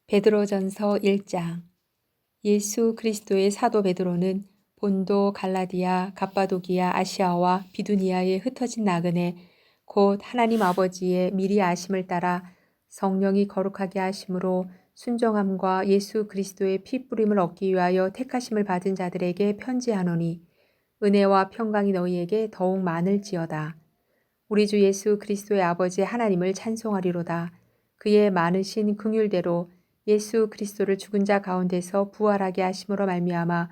베드로전서 1장. 예수 그리스도의 사도 베드로는 본도, 갈라디아, 갑바도기아, 아시아와 비두니아에 흩어진 나그네 곧 하나님 아버지의 미리 아심을 따라 성령이 거룩하게 하심으로 순종함과 예수 그리스도의 피 뿌림을 얻기 위하여 택하심을 받은 자들에게 편지하노니 은혜와 평강이 너희에게 더욱 많을지어다. 우리 주 예수 그리스도의 아버지 하나님을 찬송하리로다. 그의 많으신 긍휼대로 예수 그리스도를 죽은 자 가운데서 부활하게 하심으로 말미암아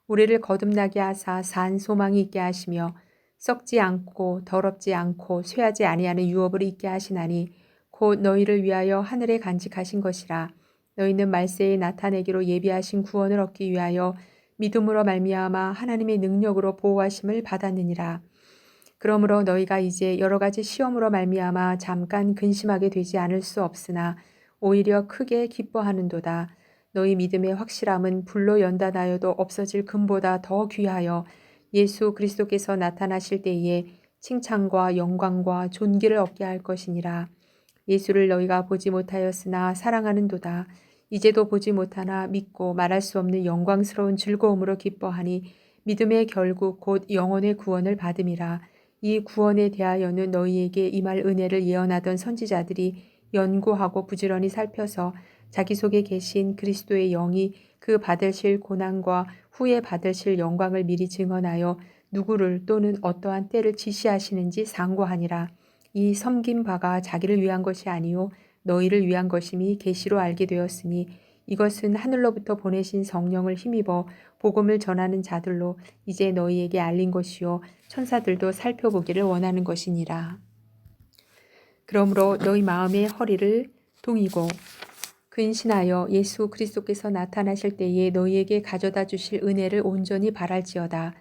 우리를 거듭나게 하사 산 소망이 있게 하시며 썩지 않고 더럽지 않고 쇠하지 아니하는 유업을 있게 하시나니 곧 너희를 위하여 하늘에 간직하신 것이라. 너희는 말세에 나타내기로 예비하신 구원을 얻기 위하여 믿음으로 말미암아 하나님의 능력으로 보호하심을 받았느니라. 그러므로 너희가 이제 여러 가지 시험으로 말미암아 잠깐 근심하게 되지 않을 수 없으나 오히려 크게 기뻐하는도다. 너희 믿음의 확실함은 불로 연단하여도 없어질 금보다 더 귀하여 예수 그리스도께서 나타나실 때에 칭찬과 영광과 존귀를 얻게 할 것이니라. 예수를 너희가 보지 못하였으나 사랑하는도다. 이제도 보지 못하나 믿고 말할 수 없는 영광스러운 즐거움으로 기뻐하니 믿음의 결국 곧 영혼의 구원을 받음이라. 이 구원에 대하여는 너희에게 임할 은혜를 예언하던 선지자들이 연구하고 부지런히 살펴서 자기 속에 계신 그리스도의 영이 그 받으실 고난과 후에 받으실 영광을 미리 증언하여 누구를 또는 어떠한 때를 지시하시는지 상고하니라. 이 섬긴 바가 자기를 위한 것이 아니요 너희를 위한 것임이 계시로 알게 되었으니 이것은 하늘로부터 보내신 성령을 힘입어 복음을 전하는 자들로 이제 너희에게 알린 것이요 천사들도 살펴보기를 원하는 것이니라. 그러므로 너희 마음의 허리를 동이고 근신하여 예수 그리스도께서 나타나실 때에 너희에게 가져다 주실 은혜를 온전히 바랄지어다.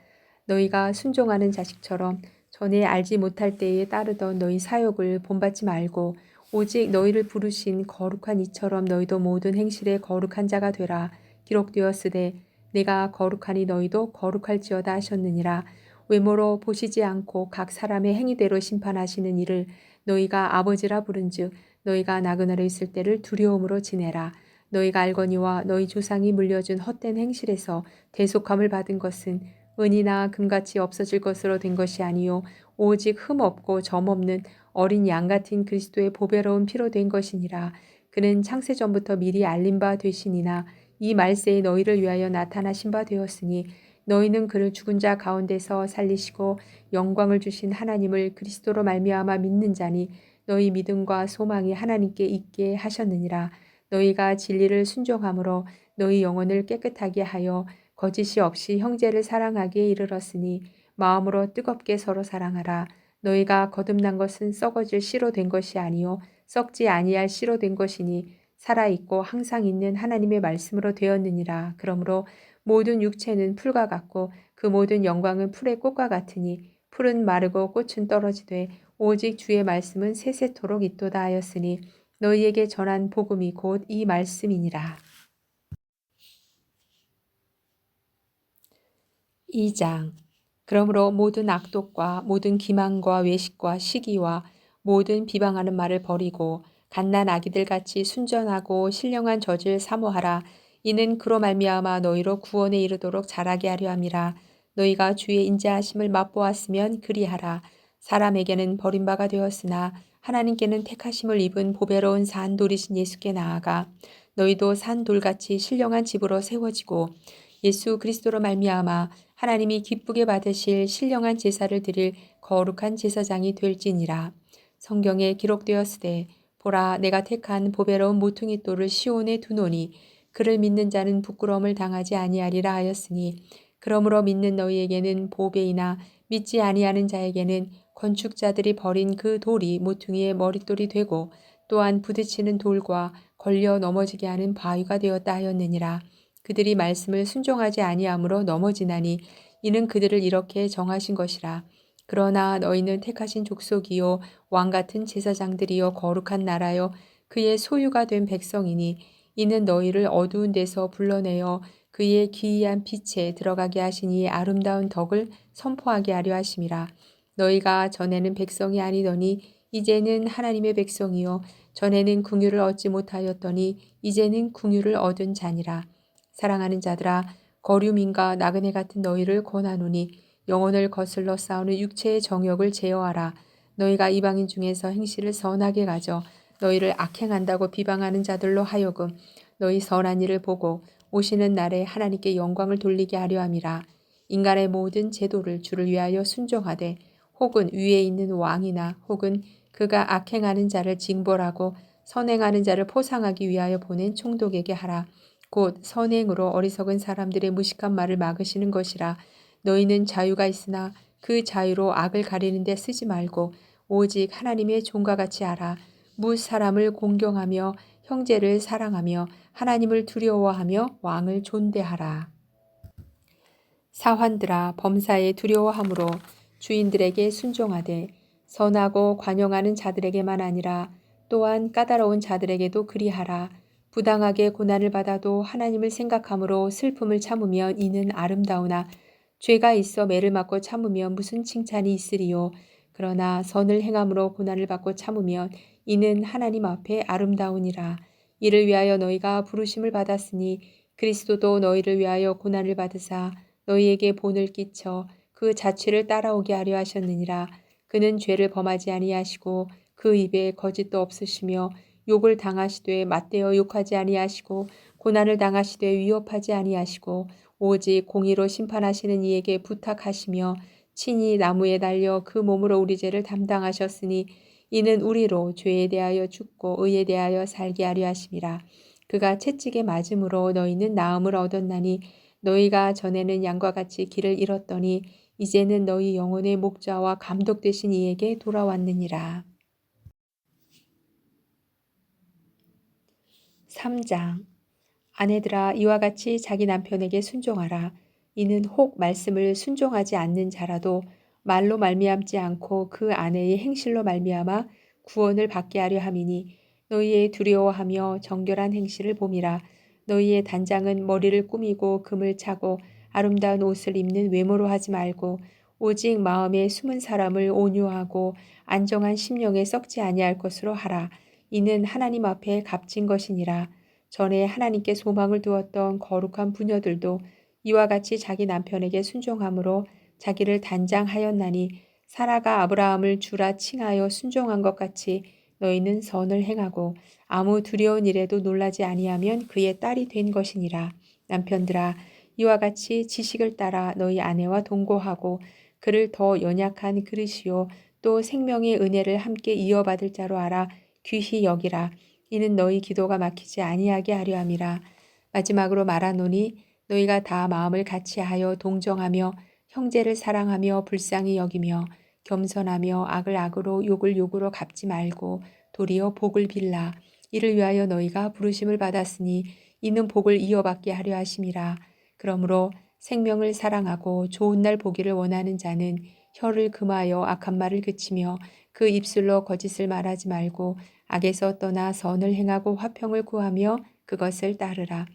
너희가 순종하는 자식처럼 전에 알지 못할 때에 따르던 너희 사욕을 본받지 말고 오직 너희를 부르신 거룩한 이처럼 너희도 모든 행실에 거룩한 자가 되라. 기록되었으되 내가 거룩하니 너희도 거룩할지어다 하셨느니라. 외모로 보시지 않고 각 사람의 행위대로 심판하시는 이를 너희가 아버지라 부른즉 너희가 나그네로 있을 때를 두려움으로 지내라. 너희가 알거니와 너희 조상이 물려준 헛된 행실에서 대속함을 받은 것은 은이나 금같이 없어질 것으로 된 것이 아니요 오직 흠 없고 점 없는 어린 양 같은 그리스도의 보배로운 피로 된 것이니라. 그는 창세 전부터 미리 알린 바 되시니나 이 말세에 너희를 위하여 나타나신 바 되었으니 너희는 그를 죽은 자 가운데서 살리시고 영광을 주신 하나님을 그리스도로 말미암아 믿는 자니 너희 믿음과 소망이 하나님께 있게 하셨느니라. 너희가 진리를 순종함으로 너희 영혼을 깨끗하게 하여 거짓이 없이 형제를 사랑하기에 이르렀으니 마음으로 뜨겁게 서로 사랑하라. 너희가 거듭난 것은 썩어질 씨로 된 것이 아니요 썩지 아니할 씨로 된 것이니 살아있고 항상 있는 하나님의 말씀으로 되었느니라. 그러므로 모든 육체는 풀과 같고 그 모든 영광은 풀의 꽃과 같으니 풀은 마르고 꽃은 떨어지되 오직 주의 말씀은 세세토록 있도다 하였으니 너희에게 전한 복음이 곧 이 말씀이니라. 2장. 그러므로 모든 악독과 모든 기만과 외식과 시기와 모든 비방하는 말을 버리고 갓난 아기들 같이 순전하고 신령한 젖을 사모하라. 이는 그로 말미암아 너희로 구원에 이르도록 자라게 하려 함이라. 너희가 주의 인자하심을 맛보았으면 그리하라. 사람에게는 버림바가 되었으나 하나님께는 택하심을 입은 보배로운 산돌이신 예수께 나아가 너희도 산돌같이 신령한 집으로 세워지고 예수 그리스도로 말미암아 하나님이 기쁘게 받으실 신령한 제사를 드릴 거룩한 제사장이 될지니라. 성경에 기록되었으되 보라 내가 택한 보배로운 모퉁이 돌을 시온에 두노니 그를 믿는 자는 부끄러움을 당하지 아니하리라 하였으니 그러므로 믿는 너희에게는 보배이나 믿지 아니하는 자에게는 건축자들이 버린 그 돌이 모퉁이의 머릿돌이 되고 또한 부딪히는 돌과 걸려 넘어지게 하는 바위가 되었다 하였느니라. 그들이 말씀을 순종하지 아니하므로 넘어지나니 이는 그들을 이렇게 정하신 것이라. 그러나 너희는 택하신 족속이요 왕 같은 제사장들이요 거룩한 나라요 그의 소유가 된 백성이니 이는 너희를 어두운 데서 불러내어 그의 기이한 빛에 들어가게 하신 이의 아름다운 덕을 선포하게 하려 하심이라. 너희가 전에는 백성이 아니더니 이제는 하나님의 백성이요 전에는 긍휼을 얻지 못하였더니 이제는 긍휼을 얻은 자니라. 사랑하는 자들아 거류민과 나그네 같은 너희를 권하노니 영혼을 거슬러 싸우는 육체의 정욕을 제어하라. 너희가 이방인 중에서 행실을 선하게 가져 너희를 악행한다고 비방하는 자들로 하여금 너희 선한 일을 보고 오시는 날에 하나님께 영광을 돌리게 하려 함이라. 인간의 모든 제도를 주를 위하여 순종하되 혹은 위에 있는 왕이나 혹은 그가 악행하는 자를 징벌하고 선행하는 자를 포상하기 위하여 보낸 총독에게 하라. 곧 선행으로 어리석은 사람들의 무식한 말을 막으시는 것이라. 너희는 자유가 있으나 그 자유로 악을 가리는 데 쓰지 말고 오직 하나님의 종과 같이 하라. 무 사람을 공경하며 형제를 사랑하며 하나님을 두려워하며 왕을 존대하라. 사환들아 범사에 두려워함으로 주인들에게 순종하되 선하고 관용하는 자들에게만 아니라 또한 까다로운 자들에게도 그리하라. 부당하게 고난을 받아도 하나님을 생각함으로 슬픔을 참으면 이는 아름다우나 죄가 있어 매를 맞고 참으면 무슨 칭찬이 있으리요. 그러나 선을 행함으로 고난을 받고 참으면 이는 하나님 앞에 아름다우니라. 이를 위하여 너희가 부르심을 받았으니 그리스도도 너희를 위하여 고난을 받으사 너희에게 본을 끼쳐 그 자취를 따라오게 하려 하셨느니라. 그는 죄를 범하지 아니하시고 그 입에 거짓도 없으시며 욕을 당하시되 맞대어 욕하지 아니하시고 고난을 당하시되 위협하지 아니하시고 오직 공의로 심판하시는 이에게 부탁하시며 친히 나무에 달려 그 몸으로 우리 죄를 담당하셨으니 이는 우리로 죄에 대하여 죽고 의에 대하여 살게 하려 하심이라. 그가 채찍에 맞음으로 너희는 나음을 얻었나니 너희가 전에는 양과 같이 길을 잃었더니 이제는 너희 영혼의 목자와 감독 되신 이에게 돌아왔느니라. 3장 아내들아 이와 같이 자기 남편에게 순종하라. 이는 혹 말씀을 순종하지 않는 자라도 말로 말미암지 않고 그 아내의 행실로 말미암아 구원을 받게 하려 함이니 너희의 두려워하며 정결한 행실을 봄이라. 너희의 단장은 머리를 꾸미고 금을 차고 아름다운 옷을 입는 외모로 하지 말고 오직 마음에 숨은 사람을 온유하고 안정한 심령에 썩지 아니할 것으로 하라. 이는 하나님 앞에 값진 것이니라. 전에 하나님께 소망을 두었던 거룩한 부녀들도 이와 같이 자기 남편에게 순종함으로 자기를 단장하였나니 사라가 아브라함을 주라 칭하여 순종한 것 같이 너희는 선을 행하고 아무 두려운 일에도 놀라지 아니하면 그의 딸이 된 것이니라. 남편들아 이와 같이 지식을 따라 너희 아내와 동거하고 그를 더 연약한 그릇이요 또 생명의 은혜를 함께 이어받을 자로 알아 귀히 여기라. 이는 너희 기도가 막히지 아니하게 하려 함이라. 마지막으로 말하노니 너희가 다 마음을 같이하여 동정하며 형제를 사랑하며 불쌍히 여기며 겸손하며 악을 악으로 욕을 욕으로 갚지 말고 도리어 복을 빌라. 이를 위하여 너희가 부르심을 받았으니 이는 복을 이어받게 하려 하심이라. 그러므로 생명을 사랑하고 좋은 날 보기를 원하는 자는 혀를 금하여 악한 말을 그치며 그 입술로 거짓을 말하지 말고 악에서 떠나 선을 행하고 화평을 구하며 그것을 따르라.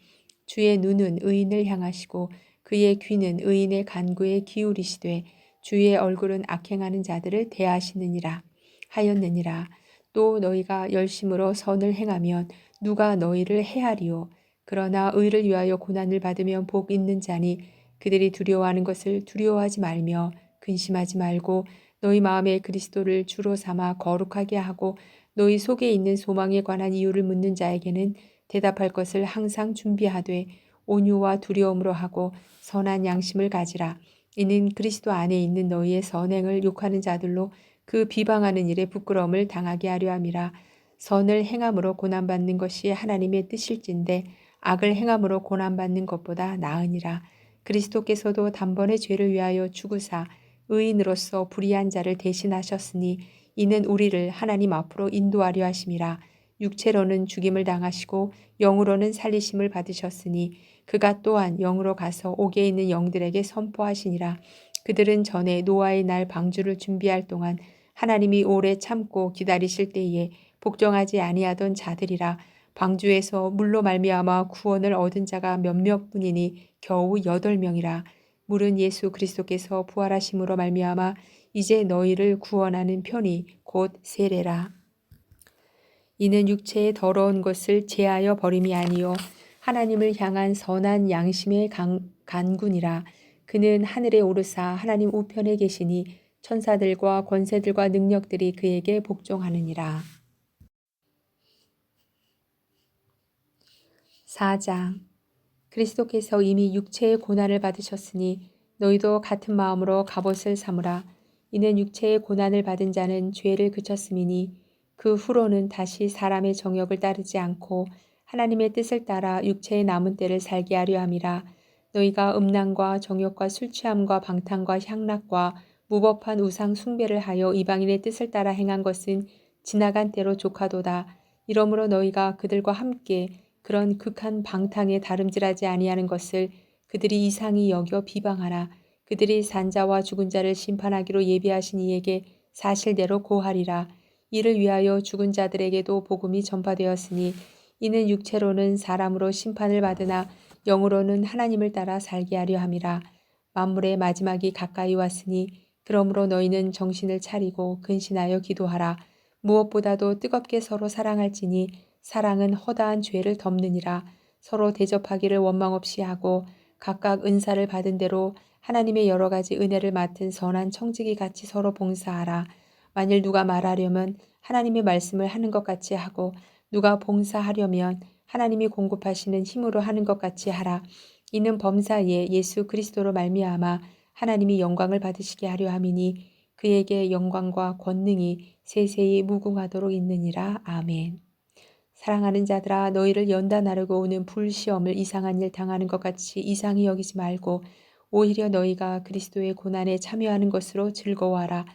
주의 눈은 의인을 향하시고 그의 귀는 의인의 간구에 기울이시되 주의 얼굴은 악행하는 자들을 대하시느니라 하였느니라. 또 너희가 열심으로 선을 행하면 누가 너희를 해하리요. 그러나 의를 위하여 고난을 받으면 복 있는 자니 그들이 두려워하는 것을 두려워하지 말며 근심하지 말고 너희 마음에 그리스도를 주로 삼아 거룩하게 하고 너희 속에 있는 소망에 관한 이유를 묻는 자에게는 대답할 것을 항상 준비하되 온유와 두려움으로 하고 선한 양심을 가지라. 이는 그리스도 안에 있는 너희의 선행을 욕하는 자들로 그 비방하는 일에 부끄러움을 당하게 하려 함이라. 선을 행함으로 고난받는 것이 하나님의 뜻일진데 악을 행함으로 고난받는 것보다 나으니라. 그리스도께서도 단번에 죄를 위하여 죽으사 의인으로서 불의한 자를 대신하셨으니 이는 우리를 하나님 앞으로 인도하려 하심이라. 육체로는 죽임을 당하시고 영으로는 살리심을 받으셨으니 그가 또한 영으로 가서 옥에 있는 영들에게 선포하시니라. 그들은 전에 노아의 날 방주를 준비할 동안 하나님이 오래 참고 기다리실 때에 복종하지 아니하던 자들이라. 방주에서 물로 말미암아 구원을 얻은 자가 몇몇 분이니 겨우 8명이라. 물은 예수 그리스도께서 부활하심으로 말미암아 이제 너희를 구원하는 편이 곧 세례라. 이는 육체의 더러운 것을 제하여 버림이 아니요 하나님을 향한 선한 양심의 간군이라. 그는 하늘에 오르사 하나님 우편에 계시니 천사들과 권세들과 능력들이 그에게 복종하느니라. 4장. 그리스도께서 이미 육체의 고난을 받으셨으니 너희도 같은 마음으로 갑옷을 삼으라. 이는 육체의 고난을 받은 자는 죄를 그쳤음이니 그 후로는 다시 사람의 정욕을 따르지 않고 하나님의 뜻을 따라 육체의 남은 때를 살게 하려 함이라. 너희가 음란과 정욕과 술취함과 방탕과 향락과 무법한 우상 숭배를 하여 이방인의 뜻을 따라 행한 것은 지나간 때로 족하도다. 이러므로 너희가 그들과 함께 그런 극한 방탕에 다름질하지 아니하는 것을 그들이 이상히 여겨 비방하라. 그들이 산자와 죽은 자를 심판하기로 예비하신 이에게 사실대로 고하리라. 이를 위하여 죽은 자들에게도 복음이 전파되었으니 이는 육체로는 사람으로 심판을 받으나 영으로는 하나님을 따라 살게 하려 함이라. 만물의 마지막이 가까이 왔으니 그러므로 너희는 정신을 차리고 근신하여 기도하라. 무엇보다도 뜨겁게 서로 사랑할지니 사랑은 허다한 죄를 덮느니라. 서로 대접하기를 원망 없이 하고 각각 은사를 받은 대로 하나님의 여러 가지 은혜를 맡은 선한 청지기 같이 서로 봉사하라. 만일 누가 말하려면 하나님의 말씀을 하는 것 같이 하고 누가 봉사하려면 하나님이 공급하시는 힘으로 하는 것 같이 하라. 이는 범사에 예수 그리스도로 말미암아 하나님이 영광을 받으시게 하려 함이니 그에게 영광과 권능이 세세히 무궁하도록 있느니라. 아멘. 사랑하는 자들아 너희를 연다 나르고 오는 불시험을 이상한 일 당하는 것 같이 이상히 여기지 말고 오히려 너희가 그리스도의 고난에 참여하는 것으로 즐거워하라.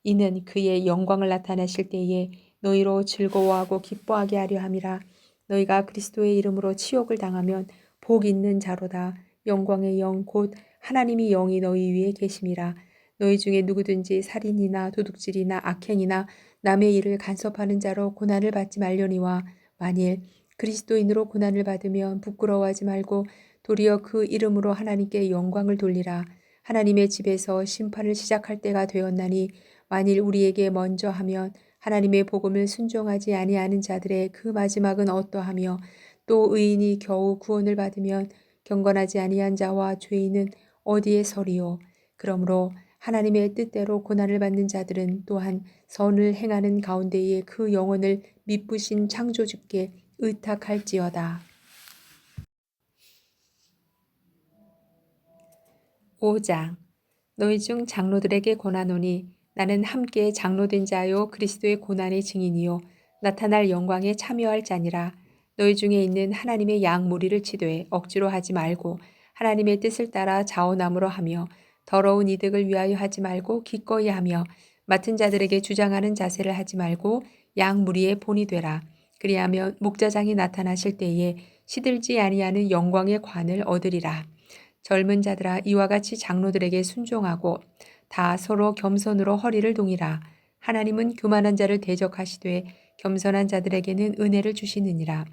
이는 그의 영광을 나타내실 때에 너희로 즐거워하고 기뻐하게 하려 함이라. 너희가 그리스도의 이름으로 치욕을 당하면 복 있는 자로다. 영광의 영 곧 하나님이 영이 너희 위에 계심이라. 너희 중에 누구든지 살인이나 도둑질이나 악행이나 남의 일을 간섭하는 자로 고난을 받지 말려니와 만일 그리스도인으로 고난을 받으면 부끄러워하지 말고 도리어 그 이름으로 하나님께 영광을 돌리라. 하나님의 집에서 심판을 시작할 때가 되었나니 만일 우리에게 먼저 하면 하나님의 복음을 순종하지 아니하는 자들의 그 마지막은 어떠하며 또 의인이 겨우 구원을 받으면 경건하지 아니한 자와 죄인은 어디에 서리요. 그러므로 하나님의 뜻대로 고난을 받는 자들은 또한 선을 행하는 가운데에 그 영혼을 미쁘신 창조주께 의탁할지어다. 5장. 너희 중 장로들에게 권하노니 나는 함께 장로된 자요 그리스도의 고난의 증인이요 나타날 영광에 참여할 자니라. 너희 중에 있는 하나님의 양 무리를 치되 억지로 하지 말고 하나님의 뜻을 따라 자원함으로 하며 더러운 이득을 위하여 하지 말고 기꺼이 하며 맡은 자들에게 주장하는 자세를 하지 말고 양 무리의 본이 되라. 그리하면 목자장이 나타나실 때에 시들지 아니하는 영광의 관을 얻으리라. 젊은 자들아 이와 같이 장로들에게 순종하고 다 서로 겸손으로 허리를 동이라. 하나님은 교만한 자를 대적하시되 겸손한 자들에게는 은혜를 주시느니라.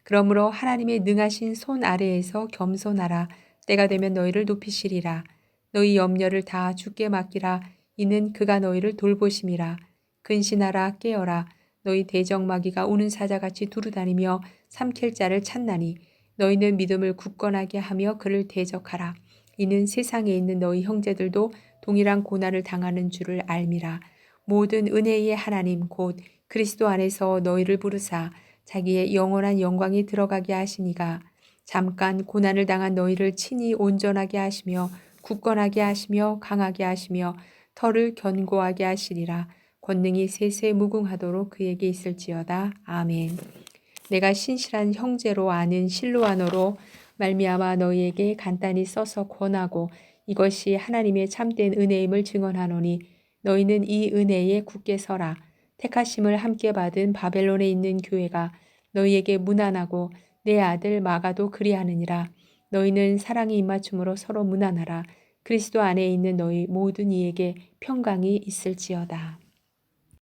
그러므로 하나님의 능하신 손 아래에서 겸손하라. 때가 되면 너희를 높이시리라. 너희 염려를 다 주께 맡기라. 이는 그가 너희를 돌보심이라. 근신하라 깨어라. 너희 대적마귀가 우는 사자같이 두루다니며 삼킬 자를 찾나니 너희는 믿음을 굳건하게 하며 그를 대적하라. 이는 세상에 있는 너희 형제들도 동일한 고난을 당하는 줄을 알미라. 모든 은혜의 하나님 곧 그리스도 안에서 너희를 부르사 자기의 영원한 영광이 들어가게 하시니가 잠깐 고난을 당한 너희를 친히 온전하게 하시며 굳건하게 하시며 강하게 하시며 털을 견고하게 하시리라. 권능이 세세 무궁하도록 그에게 있을지어다. 아멘. 내가 신실한 형제로 아는 실로아노로 말미암아 너희에게 간단히 써서 권하고 이것이 하나님의 참된 은혜임을 증언하노니 너희는 이 은혜에 굳게 서라. 택하심을 함께 받은 바벨론에 있는 교회가 너희에게 무난하고 내 아들 마가도 그리하느니라. 너희는 사랑의 입맞춤으로 서로 무난하라. 그리스도 안에 있는 너희 모든 이에게 평강이 있을지어다.